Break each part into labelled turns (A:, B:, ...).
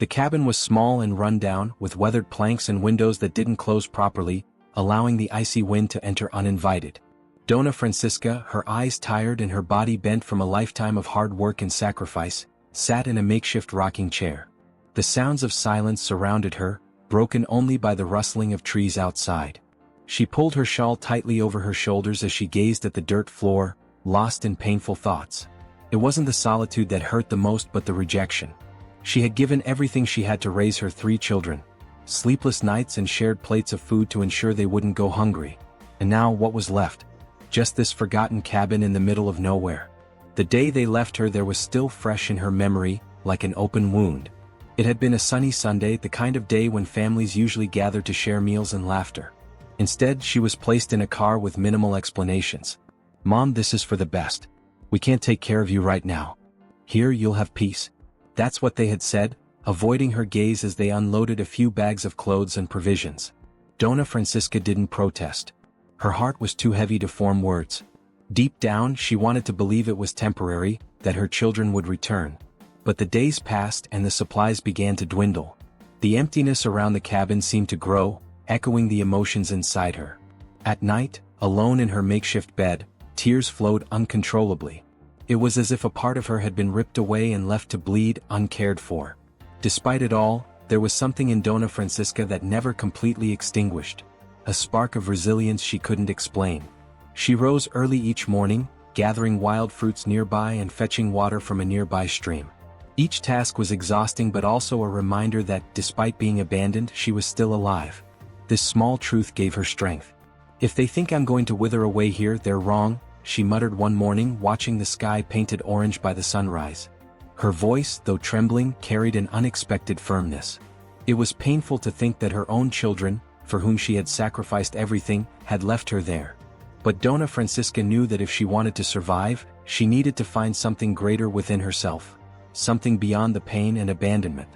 A: The cabin was small and run down, with weathered planks and windows that didn't close properly, allowing the icy wind to enter uninvited. Dona Francisca, her eyes tired and her body bent from a lifetime of hard work and sacrifice, sat in a makeshift rocking chair. The sounds of silence surrounded her, broken only by the rustling of trees outside. She pulled her shawl tightly over her shoulders as she gazed at the dirt floor, lost in painful thoughts. It wasn't the solitude that hurt the most but the rejection. She had given everything she had to raise her 3 children. Sleepless nights and shared plates of food to ensure they wouldn't go hungry. And now what was left? Just this forgotten cabin in the middle of nowhere. The day they left her there was still fresh in her memory, like an open wound. It had been a sunny Sunday, the kind of day when families usually gather to share meals and laughter. Instead, she was placed in a car with minimal explanations. "Mom, this is for the best. We can't take care of you right now. Here you'll have peace." That's what they had said, avoiding her gaze as they unloaded a few bags of clothes and provisions. Dona Francisca didn't protest. Her heart was too heavy to form words. Deep down, she wanted to believe it was temporary, that her children would return. But the days passed and the supplies began to dwindle. The emptiness around the cabin seemed to grow, echoing the emotions inside her. At night, alone in her makeshift bed, tears flowed uncontrollably. It was as if a part of her had been ripped away and left to bleed, uncared for. Despite it all, there was something in Dona Francisca that never completely extinguished. A spark of resilience she couldn't explain. She rose early each morning, gathering wild fruits nearby and fetching water from a nearby stream. Each task was exhausting but also a reminder that, despite being abandoned, she was still alive. This small truth gave her strength. "If they think I'm going to wither away here, they're wrong," she muttered one morning, watching the sky painted orange by the sunrise. Her voice, though trembling, carried an unexpected firmness. It was painful to think that her own children, for whom she had sacrificed everything, had left her there. But Dona Francisca knew that if she wanted to survive, she needed to find something greater within herself. Something beyond the pain and abandonment.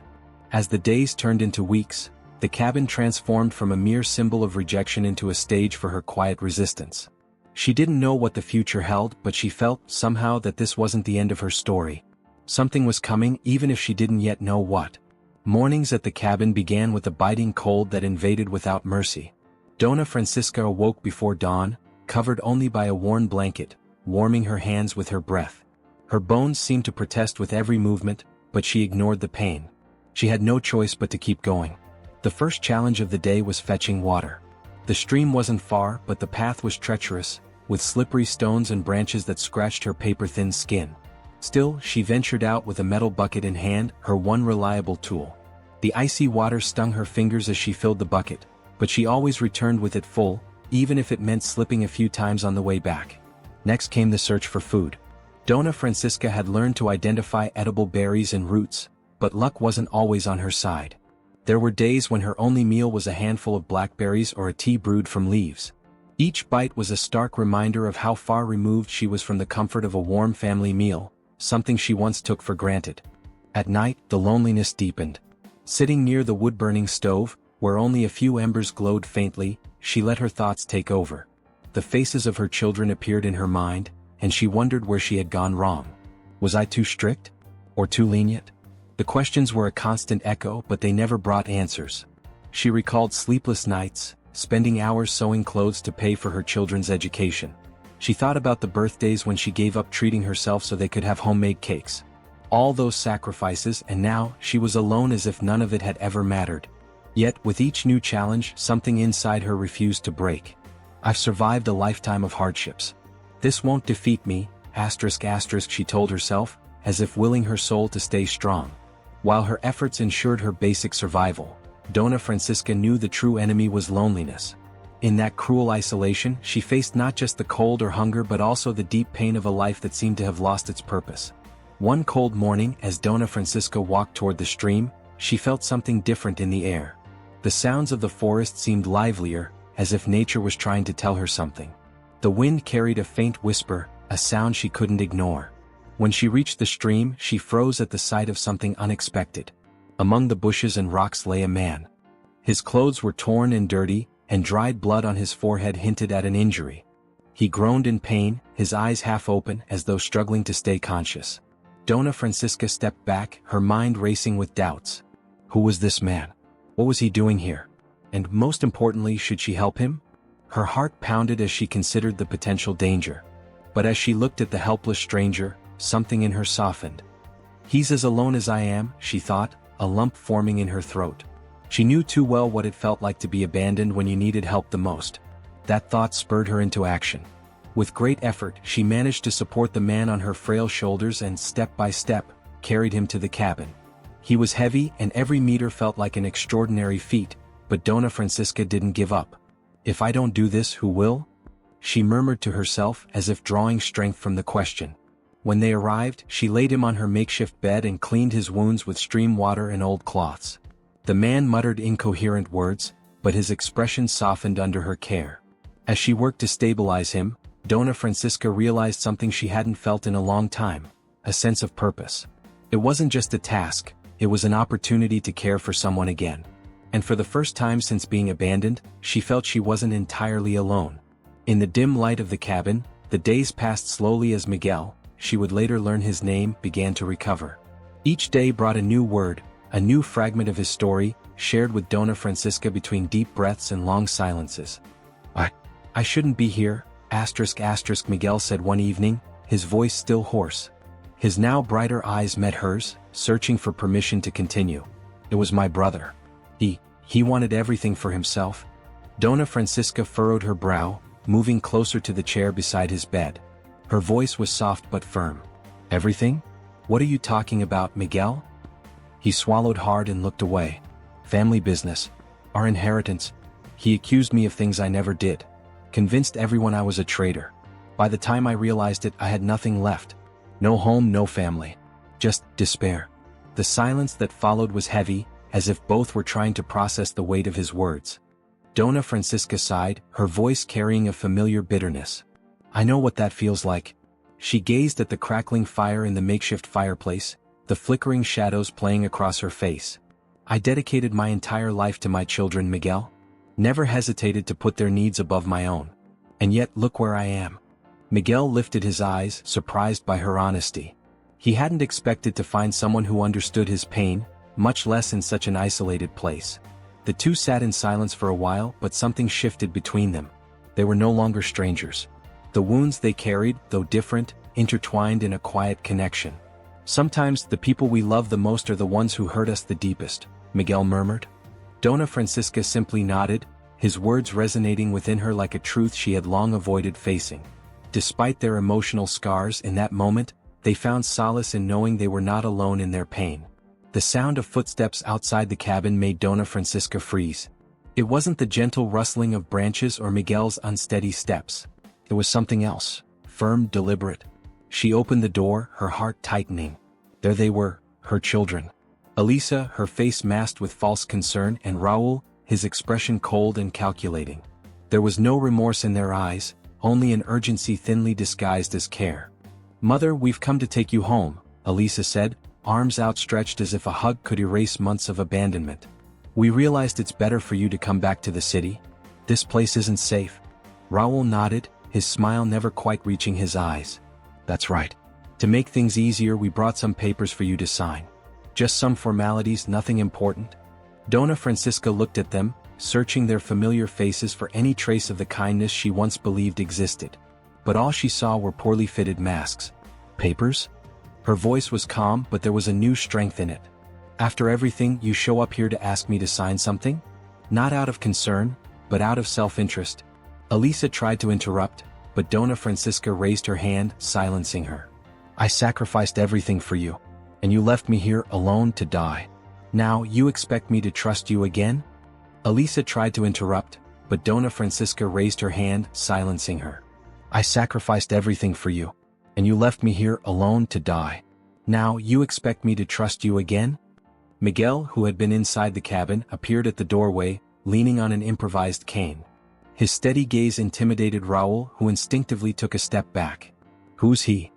A: As the days turned into weeks, the cabin transformed from a mere symbol of rejection into a stage for her quiet resistance. She didn't know what the future held, but she felt, somehow, that this wasn't the end of her story. Something was coming, even if she didn't yet know what. Mornings at the cabin began with a biting cold that invaded without mercy. Dona Francisca awoke before dawn, covered only by a worn blanket, warming her hands with her breath. Her bones seemed to protest with every movement, but she ignored the pain. She had no choice but to keep going. The first challenge of the day was fetching water. The stream wasn't far, but the path was treacherous, with slippery stones and branches that scratched her paper-thin skin. Still, she ventured out with a metal bucket in hand, her one reliable tool. The icy water stung her fingers as she filled the bucket, but she always returned with it full, even if it meant slipping a few times on the way back. Next came the search for food. Dona Francisca had learned to identify edible berries and roots, but luck wasn't always on her side. There were days when her only meal was a handful of blackberries or a tea brewed from leaves. Each bite was a stark reminder of how far removed she was from the comfort of a warm family meal, something she once took for granted. At night, the loneliness deepened. Sitting near the wood-burning stove, where only a few embers glowed faintly, she let her thoughts take over. The faces of her children appeared in her mind, and she wondered where she had gone wrong. Was I too strict? Or too lenient? The questions were a constant echo, but they never brought answers. She recalled sleepless nights, spending hours sewing clothes to pay for her children's education. She thought about the birthdays when she gave up treating herself so they could have homemade cakes. All those sacrifices, and now, she was alone as if none of it had ever mattered. Yet, with each new challenge, something inside her refused to break. "I've survived a lifetime of hardships. This won't defeat me, she told herself, as if willing her soul to stay strong. While her efforts ensured her basic survival, Dona Francisca knew the true enemy was loneliness. In that cruel isolation, she faced not just the cold or hunger but also the deep pain of a life that seemed to have lost its purpose. One cold morning, as Dona Francisca walked toward the stream, she felt something different in the air. The sounds of the forest seemed livelier, as if nature was trying to tell her something. The wind carried a faint whisper, a sound she couldn't ignore. When she reached the stream, she froze at the sight of something unexpected. Among the bushes and rocks lay a man. His clothes were torn and dirty, and dried blood on his forehead hinted at an injury. He groaned in pain, his eyes half open as though struggling to stay conscious. Dona Francisca stepped back, her mind racing with doubts. Who was this man? What was he doing here? And most importantly, should she help him? Her heart pounded as she considered the potential danger. But as she looked at the helpless stranger, something in her softened. He's as alone as I am, she thought, a lump forming in her throat. She knew too well what it felt like to be abandoned when you needed help the most. That thought spurred her into action. With great effort, she managed to support the man on her frail shoulders and step by step, carried him to the cabin. He was heavy and every meter felt like an extraordinary feat, but Dona Francisca didn't give up. If I don't do this, who will? She murmured to herself as if drawing strength from the question. When they arrived, she laid him on her makeshift bed and cleaned his wounds with stream water and old cloths. The man muttered incoherent words, but his expression softened under her care. As she worked to stabilize him, Dona Francisca realized something she hadn't felt in a long time, a sense of purpose. It wasn't just a task, it was an opportunity to care for someone again. And for the first time since being abandoned, she felt she wasn't entirely alone. In the dim light of the cabin, the days passed slowly as Miguel, she would later learn his name, began to recover. Each day brought a new word, a new fragment of his story, shared with Dona Francisca between deep breaths and long silences. I shouldn't be here, Miguel said one evening, his voice still hoarse. His now brighter eyes met hers, searching for permission to continue. It was my brother. He wanted everything for himself. Dona Francisca furrowed her brow, moving closer to the chair beside his bed. Her voice was soft but firm. Everything? What are you talking about, Miguel? He swallowed hard and looked away. Family business. Our inheritance. He accused me of things I never did. Convinced everyone I was a traitor. By the time I realized it, I had nothing left. No home, no family. Just despair. The silence that followed was heavy, as if both were trying to process the weight of his words. Dona Francisca sighed, her voice carrying a familiar bitterness. I know what that feels like. She gazed at the crackling fire in the makeshift fireplace, the flickering shadows playing across her face. I dedicated my entire life to my children, Miguel. Never hesitated to put their needs above my own. And yet look where I am. Miguel lifted his eyes, surprised by her honesty. He hadn't expected to find someone who understood his pain, much less in such an isolated place. The two sat in silence for a while, but something shifted between them. They were no longer strangers. The wounds they carried, though different, intertwined in a quiet connection. Sometimes the people we love the most are the ones who hurt us the deepest, Miguel murmured. Dona Francisca simply nodded, his words resonating within her like a truth she had long avoided facing. Despite their emotional scars in that moment, they found solace in knowing they were not alone in their pain. The sound of footsteps outside the cabin made Dona Francisca freeze. It wasn't the gentle rustling of branches or Miguel's unsteady steps. It was something else, firm, deliberate. She opened the door, her heart tightening. There they were, her children. Elisa, her face masked with false concern, and Raúl, his expression cold and calculating. There was no remorse in their eyes, only an urgency thinly disguised as care. Mother, we've come to take you home, Elisa said, arms outstretched as if a hug could erase months of abandonment. We realized it's better for you to come back to the city. This place isn't safe. Raúl nodded, his smile never quite reaching his eyes. That's right. To make things easier, we brought some papers for you to sign. Just some formalities, nothing important. Dona Francisca looked at them, searching their familiar faces for any trace of the kindness she once believed existed. But all she saw were poorly fitted masks. Papers? Her voice was calm, but there was a new strength in it. After everything, you show up here to ask me to sign something? Not out of concern, but out of self-interest. Elisa tried to interrupt, but Dona Francisca raised her hand, silencing her. I sacrificed everything for you, and you left me here alone to die. Now you expect me to trust you again? Elisa tried to interrupt, but Dona Francisca raised her hand, silencing her. I sacrificed everything for you, and you left me here alone to die. Now you expect me to trust you again? Miguel, who had been inside the cabin, appeared at the doorway, leaning on an improvised cane. His steady gaze intimidated Raúl, who instinctively took a step back. Who's he?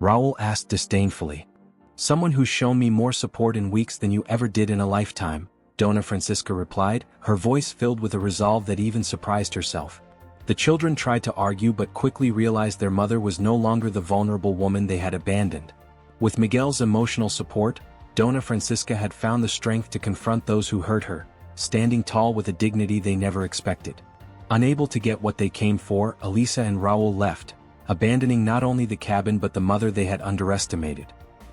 A: Raúl asked disdainfully. Someone who's shown me more support in weeks than you ever did in a lifetime, Dona Francisca replied, her voice filled with a resolve that even surprised herself. The children tried to argue but quickly realized their mother was no longer the vulnerable woman they had abandoned. With Miguel's emotional support, Dona Francisca had found the strength to confront those who hurt her, standing tall with a dignity they never expected. Unable to get what they came for, Elisa and Raul left, abandoning not only the cabin but the mother they had underestimated.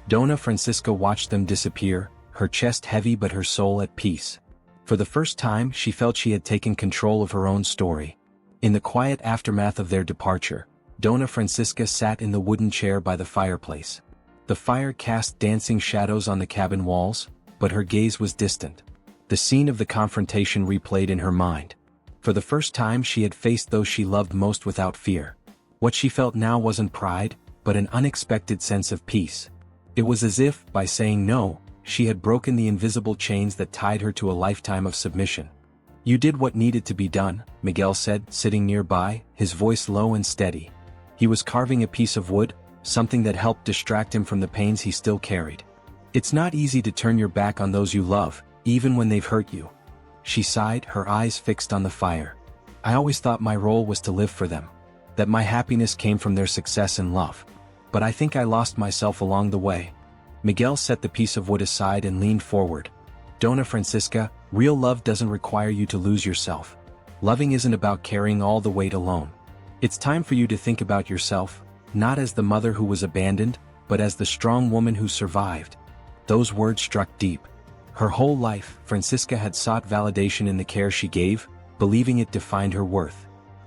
A: Dona Francisca watched them disappear, her chest heavy but her soul at peace. For the first time she felt she had taken control of her own story. In the quiet aftermath of their departure, Dona Francisca sat in the wooden chair by the fireplace. The fire cast dancing shadows on the cabin walls, but her gaze was distant. The scene of the confrontation replayed in her mind. For the first time she had faced those she loved most without fear. What she felt now wasn't pride, but an unexpected sense of peace. It was as if, by saying no, she had broken the invisible chains that tied her to a lifetime of submission. "You did what needed to be done," Miguel said, sitting nearby, his voice low and steady. He was carving a piece of wood, something that helped distract him from the pains he still carried. "It's not easy to turn your back on those you love, even when they've hurt you." She sighed, her eyes fixed on the fire. "I always thought my role was to live for them, that my happiness came from their success and love. But I think I lost myself along the way." Miguel set the piece of wood aside and leaned forward. "Dona Francisca, real love doesn't require you to lose yourself. Loving isn't about carrying all the weight alone. It's time for you to think about yourself, not as the mother who was abandoned, but as the strong woman who survived." Those words struck deep. Her whole life, Francisca had sought validation in the care she gave, believing it defined her worth.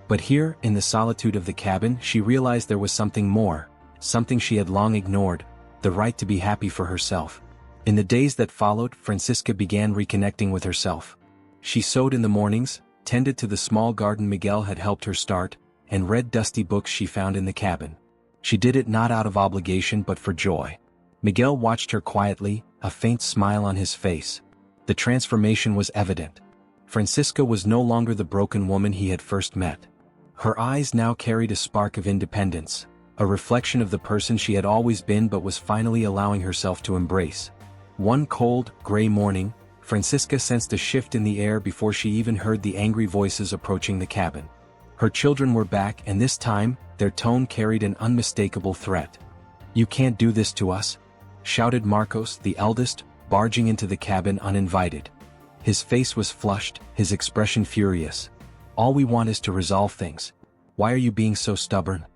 A: But here, in the solitude of the cabin, she realized there was something more, something she had long ignored, the right to be happy for herself. In the days that followed, Francisca began reconnecting with herself. She sewed in the mornings, tended to the small garden Miguel had helped her start, and read dusty books she found in the cabin. She did it not out of obligation but for joy. Miguel watched her quietly, a faint smile on his face. The transformation was evident. Francisca was no longer the broken woman he had first met. Her eyes now carried a spark of independence, a reflection of the person she had always been but was finally allowing herself to embrace. One cold, gray morning, Francisca sensed a shift in the air before she even heard the angry voices approaching the cabin. Her children were back, and this time, their tone carried an unmistakable threat. "You can't do this to us," shouted Marcos, the eldest, barging into the cabin uninvited. His face was flushed, his expression furious. "All we want is to resolve things. Why are you being so stubborn?"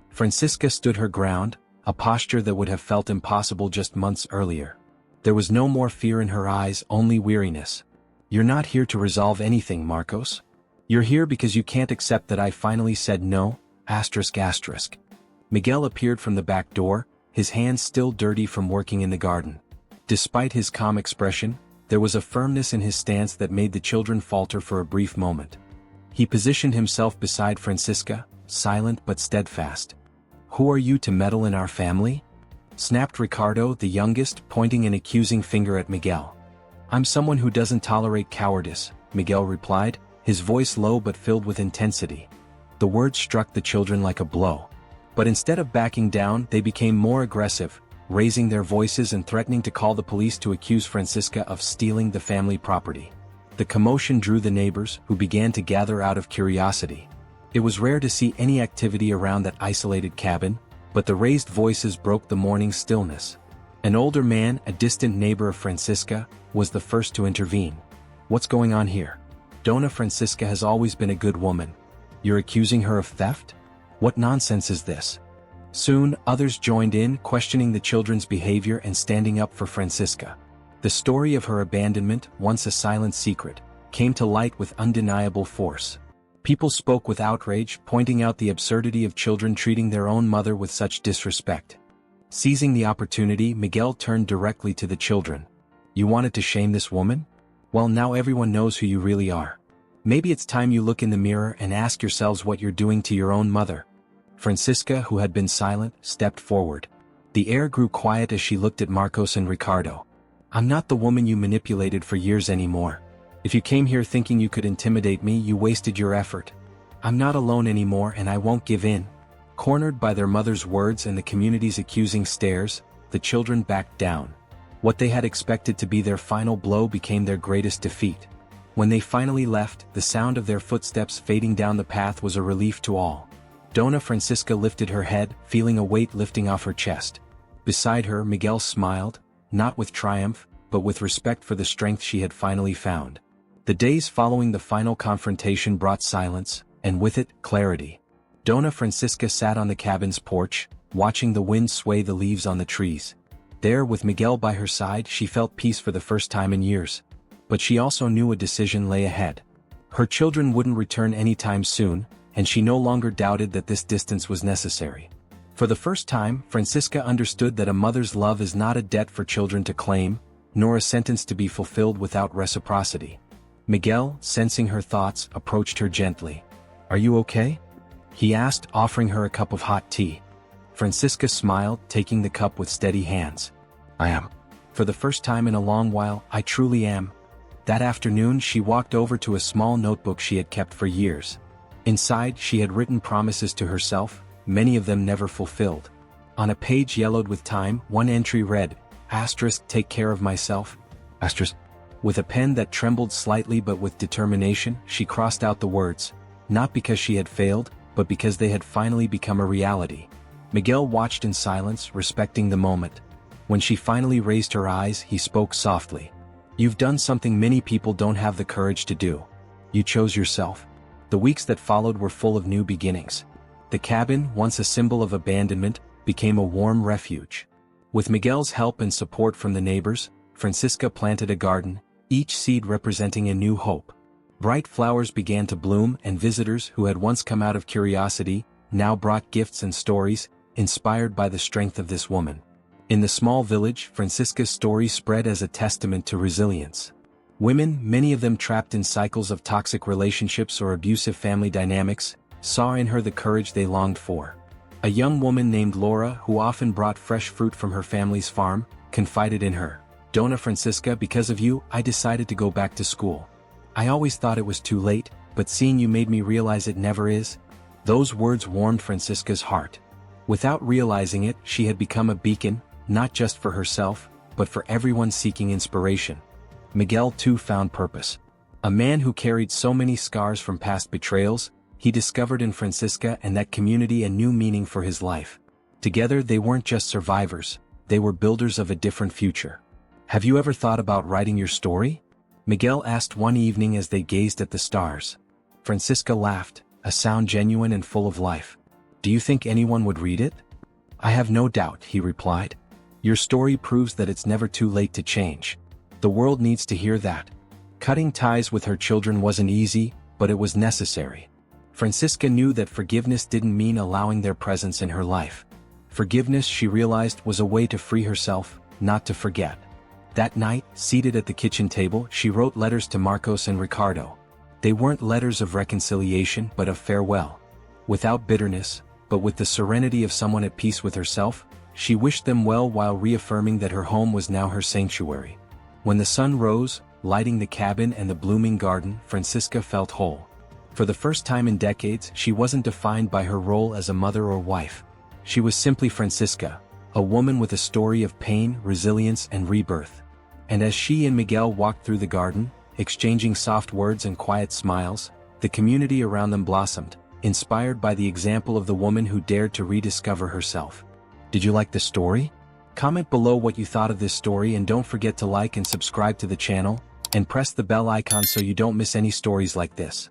A: Francisca stood her ground, a posture that would have felt impossible just months earlier. There was no more fear in her eyes, only weariness. "You're not here to resolve anything, Marcos. You're here because you can't accept that I finally said no, ***. Miguel appeared from the back door, his hands still dirty from working in the garden. Despite his calm expression, there was a firmness in his stance that made the children falter for a brief moment. He positioned himself beside Francisca, silent but steadfast. "Who are you to meddle in our family?" snapped Ricardo, the youngest, pointing an accusing finger at Miguel. "I'm someone who doesn't tolerate cowardice," Miguel replied, his voice low but filled with intensity. The words struck the children like a blow. But instead of backing down, they became more aggressive, raising their voices and threatening to call the police to accuse Francisca of stealing the family property. The commotion drew the neighbors, who began to gather out of curiosity. It was rare to see any activity around that isolated cabin, but the raised voices broke the morning stillness. An older man, a distant neighbor of Francisca, was the first to intervene. "What's going on here? Dona Francisca has always been a good woman. You're accusing her of theft? What nonsense is this?" Soon, others joined in, questioning the children's behavior and standing up for Francisca. The story of her abandonment, once a silent secret, came to light with undeniable force. People spoke with outrage, pointing out the absurdity of children treating their own mother with such disrespect. Seizing the opportunity, Miguel turned directly to the children. "You wanted to shame this woman? Well, now everyone knows who you really are. Maybe it's time you look in the mirror and ask yourselves what you're doing to your own mother." Francisca, who had been silent, stepped forward. The air grew quiet as she looked at Marcos and Ricardo. "I'm not the woman you manipulated for years anymore. If you came here thinking you could intimidate me, you wasted your effort. I'm not alone anymore, and I won't give in." Cornered by their mother's words and the community's accusing stares, the children backed down. What they had expected to be their final blow became their greatest defeat. When they finally left, the sound of their footsteps fading down the path was a relief to all. Dona Francisca lifted her head, feeling a weight lifting off her chest. Beside her, Miguel smiled, not with triumph, but with respect for the strength she had finally found. The days following the final confrontation brought silence, and with it, clarity. Dona Francisca sat on the cabin's porch, watching the wind sway the leaves on the trees. There, with Miguel by her side, she felt peace for the first time in years. But she also knew a decision lay ahead. Her children wouldn't return anytime soon, and she no longer doubted that this distance was necessary. For the first time, Francisca understood that a mother's love is not a debt for children to claim, nor a sentence to be fulfilled without reciprocity. Miguel, sensing her thoughts, approached her gently. "Are you okay?" he asked, offering her a cup of hot tea. Francisca smiled, taking the cup with steady hands. "I am. For the first time in a long while, I truly am." That afternoon she walked over to a small notebook she had kept for years. Inside, she had written promises to herself, many of them never fulfilled. On a page yellowed with time, one entry read, "Take care of myself." With a pen that trembled slightly but with determination, she crossed out the words, not because she had failed, but because they had finally become a reality. Miguel watched in silence, respecting the moment. When she finally raised her eyes, he spoke softly. "You've done something many people don't have the courage to do. You chose yourself." The weeks that followed were full of new beginnings. The cabin, once a symbol of abandonment, became a warm refuge. With Miguel's help and support from the neighbors, Francisca planted a garden, each seed representing a new hope. Bright flowers began to bloom, and visitors who had once come out of curiosity, now brought gifts and stories, inspired by the strength of this woman. In the small village, Francisca's story spread as a testament to resilience. Women, many of them trapped in cycles of toxic relationships or abusive family dynamics, saw in her the courage they longed for. A young woman named Laura, who often brought fresh fruit from her family's farm, confided in her. "Dona Francisca, because of you, I decided to go back to school. I always thought it was too late, but seeing you made me realize it never is." Those words warmed Francisca's heart. Without realizing it, she had become a beacon, not just for herself, but for everyone seeking inspiration. Miguel too found purpose. A man who carried so many scars from past betrayals, he discovered in Francisca and that community a new meaning for his life. Together they weren't just survivors, they were builders of a different future. "Have you ever thought about writing your story?" Miguel asked one evening as they gazed at the stars. Francisca laughed, a sound genuine and full of life. "Do you think anyone would read it?" "I have no doubt," he replied. "Your story proves that it's never too late to change. The world needs to hear that." Cutting ties with her children wasn't easy, but it was necessary. Francisca knew that forgiveness didn't mean allowing their presence in her life. Forgiveness, she realized, was a way to free herself, not to forget. That night, seated at the kitchen table, she wrote letters to Marcos and Ricardo. They weren't letters of reconciliation but of farewell. Without bitterness, but with the serenity of someone at peace with herself, she wished them well while reaffirming that her home was now her sanctuary. When the sun rose, lighting the cabin and the blooming garden, Francisca felt whole. For the first time in decades, she wasn't defined by her role as a mother or wife. She was simply Francisca, a woman with a story of pain, resilience, and rebirth. And as she and Miguel walked through the garden, exchanging soft words and quiet smiles, the community around them blossomed, inspired by the example of the woman who dared to rediscover herself. Did you like the story? Comment below what you thought of this story, and don't forget to like and subscribe to the channel, and press the bell icon so you don't miss any stories like this.